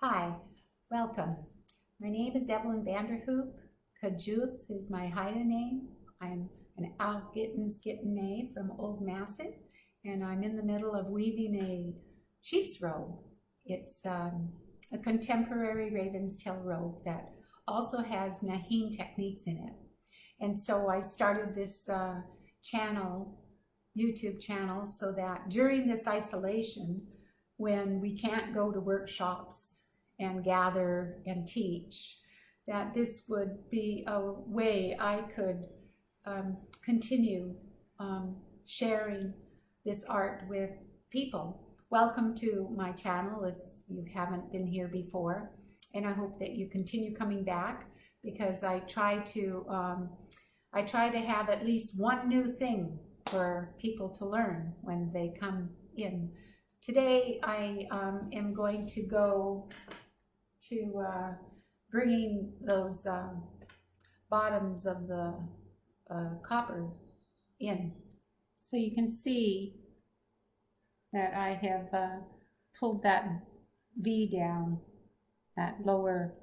Hi, welcome. My name is Evelyn Vanderhoop. Kajuth is my Haida name. I'm an Algittens Gittene from Old Masset, and I'm in the middle of weaving a chief's robe. It's a contemporary Raven's Tail robe that also has Nahin techniques in it. And so I started this channel, YouTube channel, so that during this isolation, when we can't go to workshops and gather and teach, that this would be a way I could continue sharing this art with people. Welcome to my channel if you haven't been here before, and I hope that you continue coming back because I try to have at least one new thing for people to learn when they come in. Today I am going to go to bringing those bottoms of the copper in. So you can see that I have pulled that V down, that lower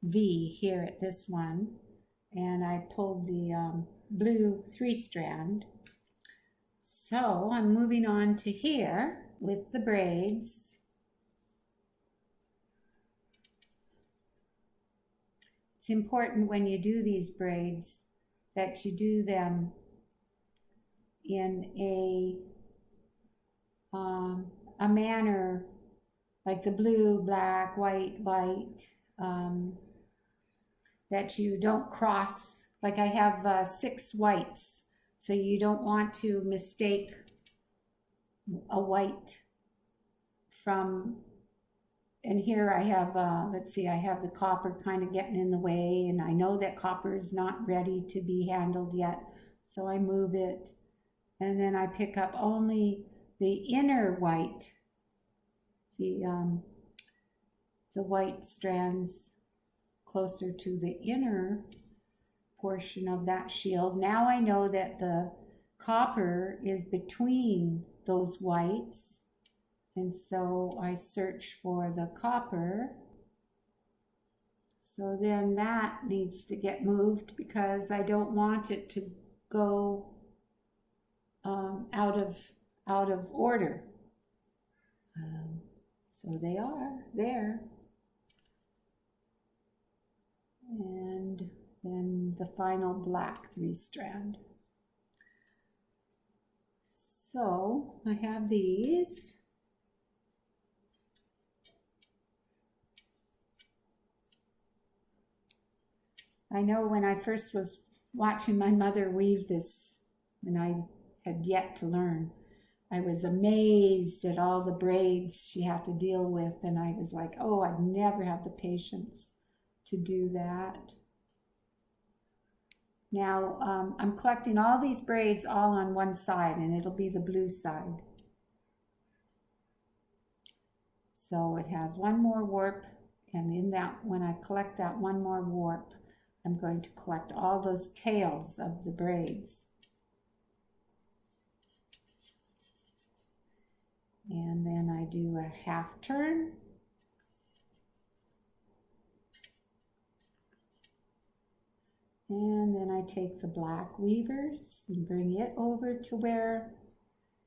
V here at this one, and I pulled the blue 3-strand. So I'm moving on to here with the braids. It's important when you do these braids that you do them in a manner like the blue, black, white, white, that you don't cross. Like I have 6 whites, so you don't want to mistake a white from, and here I have, let's see, I have the copper kind of getting in the way, and I know that copper is not ready to be handled yet, so I move it, and then I pick up only the inner white, the white strands closer to the inner portion of that shield. Now I know that the copper is between those whites, and so I search for the copper. So then that needs to get moved because I don't want it to go out of order. So they are there. And then the final black 3-strand. So I have these. I know when I first was watching my mother weave this, when I had yet to learn, I was amazed at all the braids she had to deal with, and I was like, oh, I'd never have the patience to do that. Now I'm collecting all these braids all on one side, and it'll be the blue side. So it has one more warp, and in that, when I collect that one more warp, I'm going to collect all those tails of the braids. And then I do a half turn. And then I take the black weavers and bring it over to where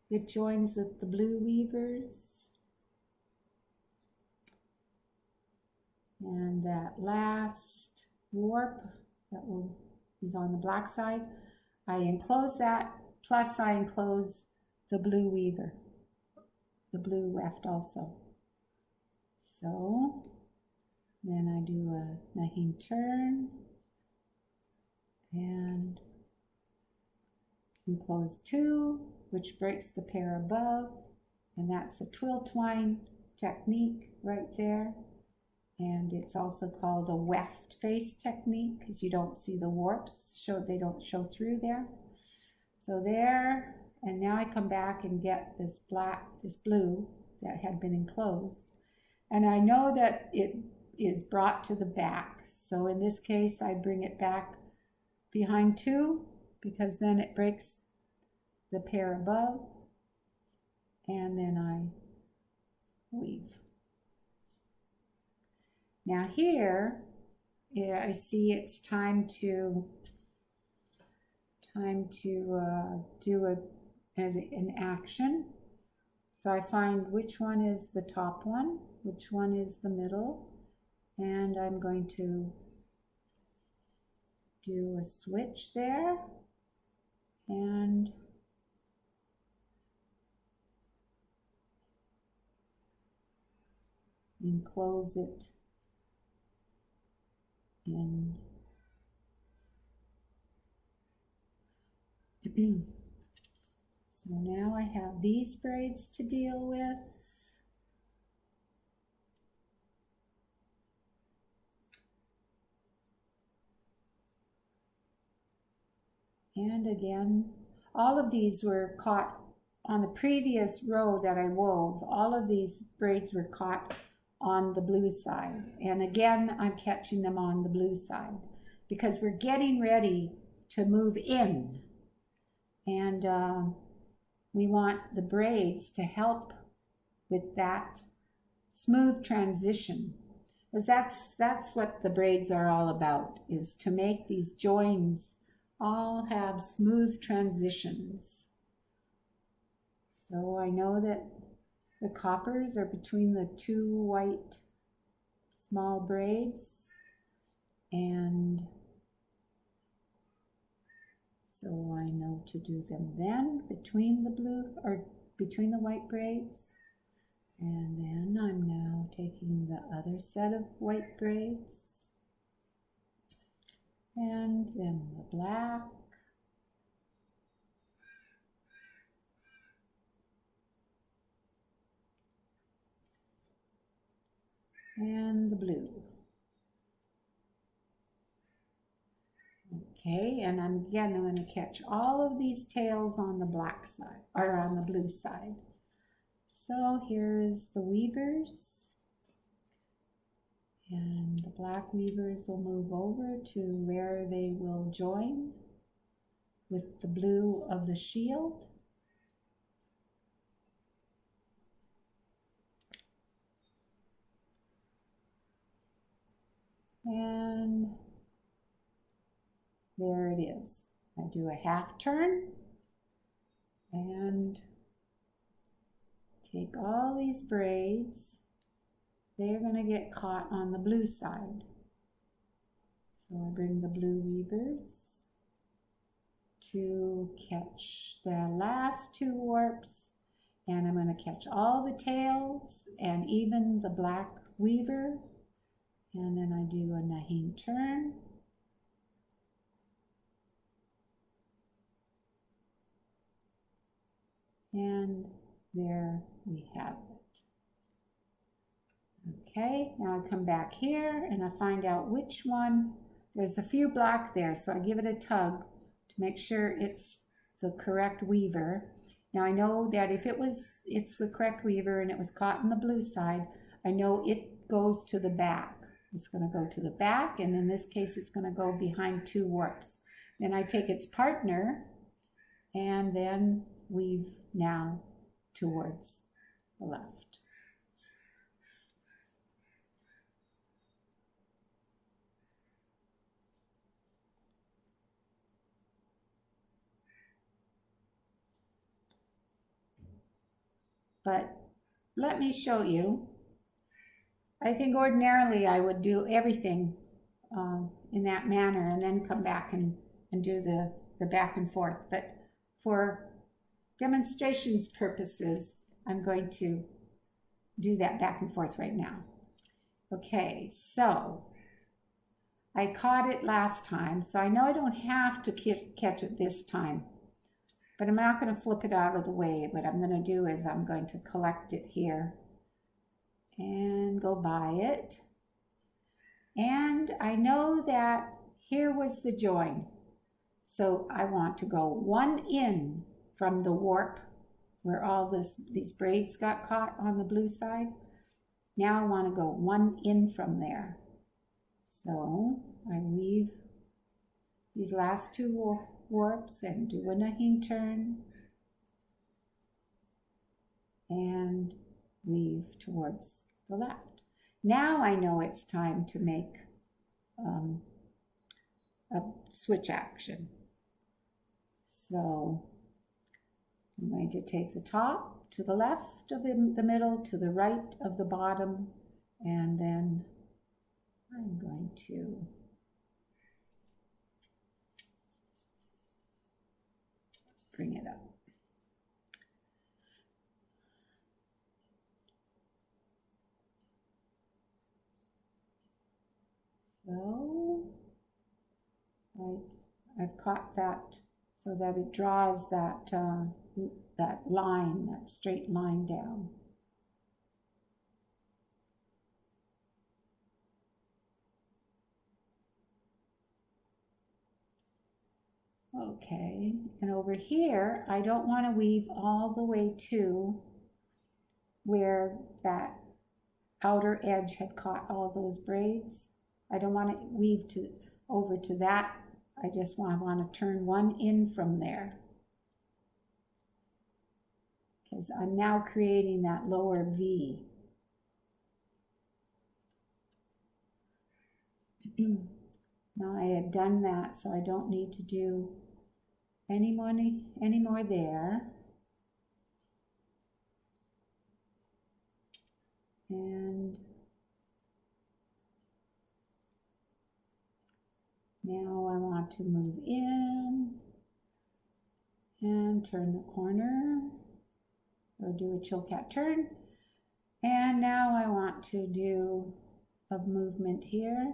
it joins with the blue weavers. And that last warp that is on the black side, I enclose that, plus I enclose the blue weaver, the blue weft also. So then I do a Nahin turn and enclose 2, which breaks the pair above, and that's a twill twine technique right there. And it's also called a weft face technique because you don't see the warps, they don't show through there. So there, and now I come back and get this blue that had been enclosed. And I know that it is brought to the back. So in this case, I bring it back behind 2 because then it breaks the pair above, and then I weave. Now here, yeah, I see it's time to do an action. So I find which one is the top one, which one is the middle, and I'm going to do a switch there and enclose it in. So now I have these braids to deal with. And again, all of these were caught on the previous row that I wove. All of these braids were caught on the blue side. And again, I'm catching them on the blue side because we're getting ready to move in. And we want the braids to help with that smooth transition. Because that's what the braids are all about, is to make these joins all have smooth transitions. So I know that the coppers are between the two white small braids, and so I know to do them then between the blue or between the white braids. And then I'm now taking the other set of white braids and then the black and the blue. Okay, and I'm going to catch all of these tails on the black side, or on the blue side. So here's the weavers, and the black weavers will move over to where they will join with the blue of the shield. And there it is. I do a half turn and take all these braids. They're going to get caught on the blue side. So I bring the blue weavers to catch the last two warps, and I'm going to catch all the tails and even the black weaver. And then I do a naheen turn. And there we have it. Okay, now I come back here and I find out which one. There's a few black there, so I give it a tug to make sure it's the correct weaver. Now I know that if it's the correct weaver and it was caught on the blue side, I know it goes to the back. It's going to go to the back, and in this case it's going to go behind two warps. Then I take its partner and then weave now towards the left. But let me show you. I think ordinarily I would do everything in that manner and then come back and do the back and forth. But for demonstrations purposes, I'm going to do that back and forth right now. Okay, so I caught it last time, so I know I don't have to catch it this time. But I'm not going to flip it out of the way. What I'm going to do is I'm going to collect it here and go by it. And I know that here was the join. So I want to go one in from the warp where all these braids got caught on the blue side. Now I want to go one in from there. So I weave these last two warps and do a naheen turn and weave towards the left. Now I know it's time to make a switch action. So I'm going to take the top to the left of the middle, to the right of the bottom, and then I'm going to bring it up. So I've caught that so that it draws that that line, that straight line down. Okay, and over here, I don't want to weave all the way to where that outer edge had caught all those braids. I don't want to weave over to that. I just want to turn one in from there, because I'm now creating that lower V. Now I had done that, so I don't need to do any more there. And now I want to move in and turn the corner, or do a Chilkat turn. And now I want to do a movement here.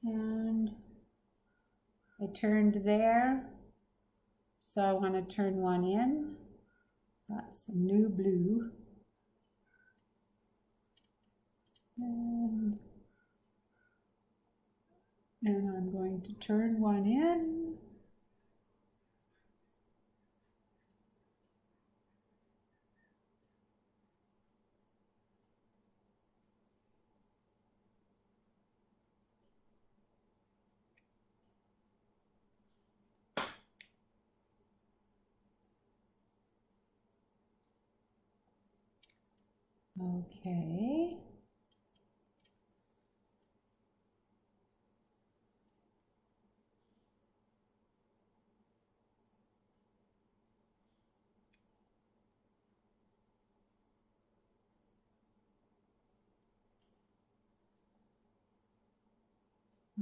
And I turned there, so I want to turn one in. Got some new blue. And I'm going to turn one in. Okay.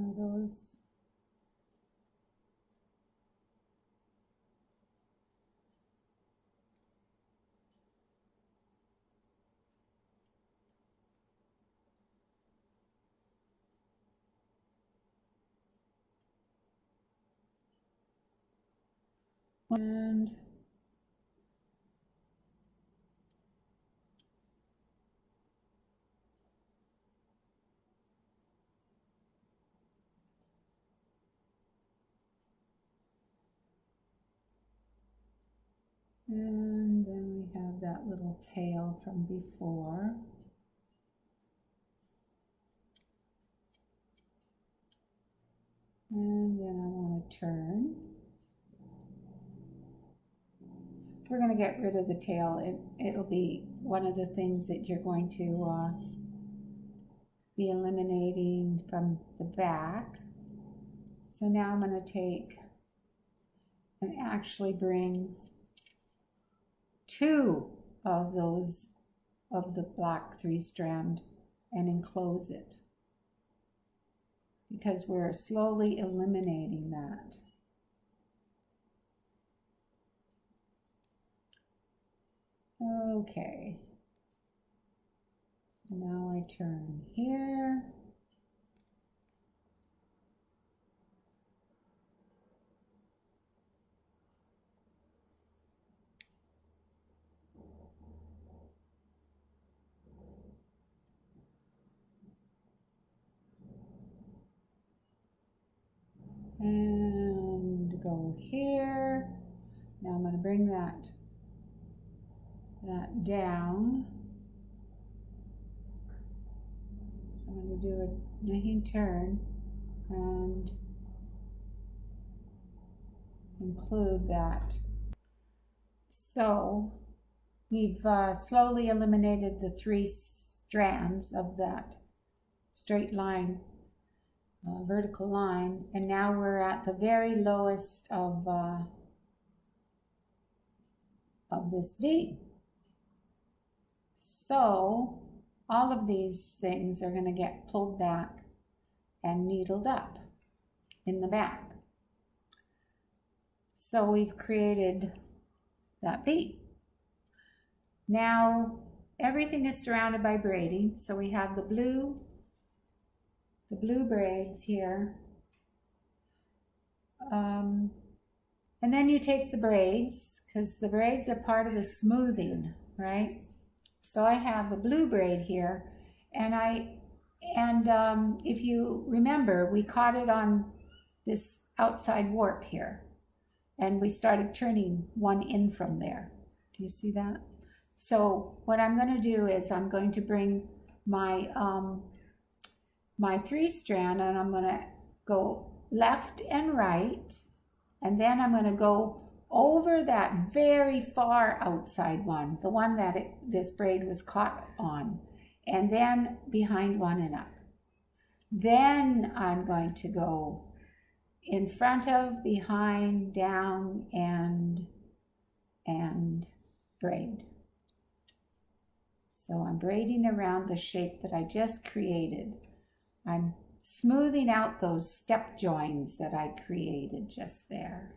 Are those? And then we have that little tail from before. And then I want to turn. We're going to get rid of the tail. It'll be one of the things that you're going to be eliminating from the back. So now I'm going to take and actually bring two of those of the black 3-strand and enclose it, because we're slowly eliminating that. Okay, so now I turn here. And go go here. Now I'm going to bring that down. So I'm going to do a Nahine turn and include that. So we've slowly eliminated the 3 strands of that straight line, vertical line, and now we're at the very lowest of this V. So all of these things are going to get pulled back and needled up in the back. So we've created that V. Now everything is surrounded by braiding. So we have the blue braids here. And then you take the braids, because the braids are part of the smoothing, right? So I have the blue braid here, and if you remember, we caught it on this outside warp here, and we started turning one in from there. Do you see that? So what I'm going to do is I'm going to bring my my 3-strand, and I'm going to go left and right, and then I'm going to go over that very far outside one, the one that this braid was caught on, and then behind one and up. Then I'm going to go in front of, behind, down, and braid. So I'm braiding around the shape that I just created. I'm smoothing out those step joins that I created just there.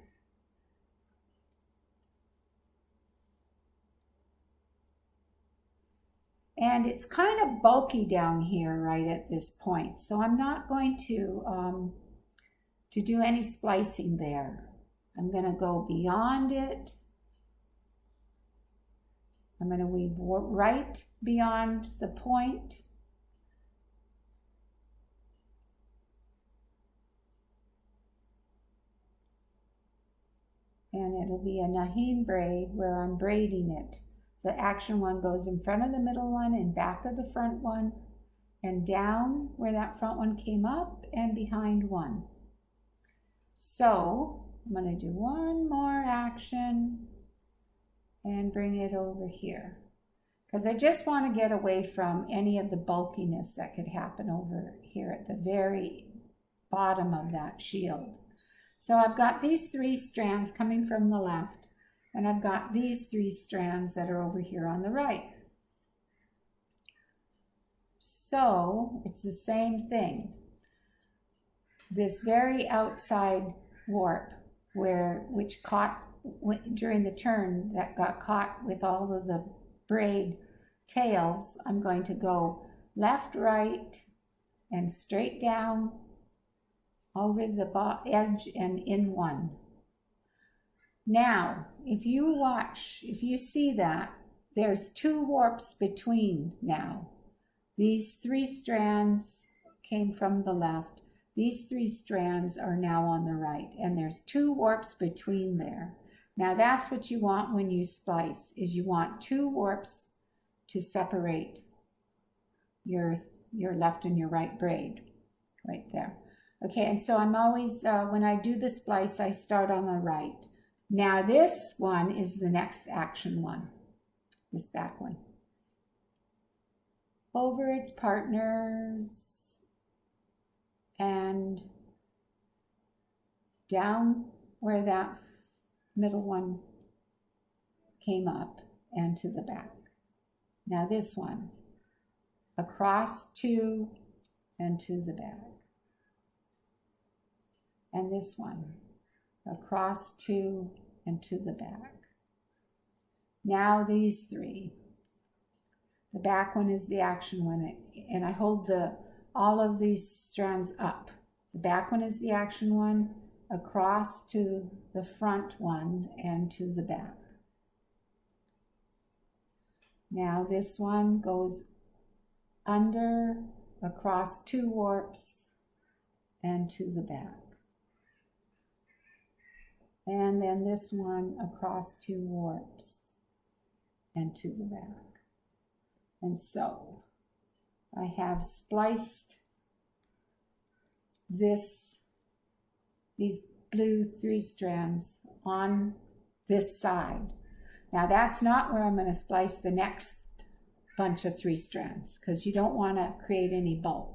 And it's kind of bulky down here right at this point, so I'm not going to do any splicing there. I'm going to go beyond it. I'm going to weave right beyond the point. And it'll be a Nahine braid where I'm braiding it. The action one goes in front of the middle one and back of the front one, and down where that front one came up and behind one. So I'm going to do one more action and bring it over here, because I just want to get away from any of the bulkiness that could happen over here at the very bottom of that shield. So I've got these 3 strands coming from the left, and I've got these 3 strands that are over here on the right. So it's the same thing. This very outside warp, which caught during the turn, that got caught with all of the braid tails, I'm going to go left, right, and straight down over the edge and in one. Now, if you see that, there's 2 warps between now. These 3 strands came from the left. These 3 strands are now on the right, and there's 2 warps between there. Now that's what you want when you splice, is you want 2 warps to separate your left and your right braid, right there. Okay, and so I'm always, when I do the splice, I start on the right. Now this one is the next action one, this back one. Over its partners and down where that middle one came up and to the back. Now this one, across 2 and to the back. And this one, across 2 and to the back. Now these 3. The back one is the action one, and I hold all of these strands up. The back one is the action one, across to the front one and to the back. Now this one goes under, across 2 warps and to the back. and then this one across 2 warps and to the back. And so I have spliced these blue 3 strands on this side. Now that's not where I'm going to splice the next bunch of 3 strands, because you don't want to create any bulk.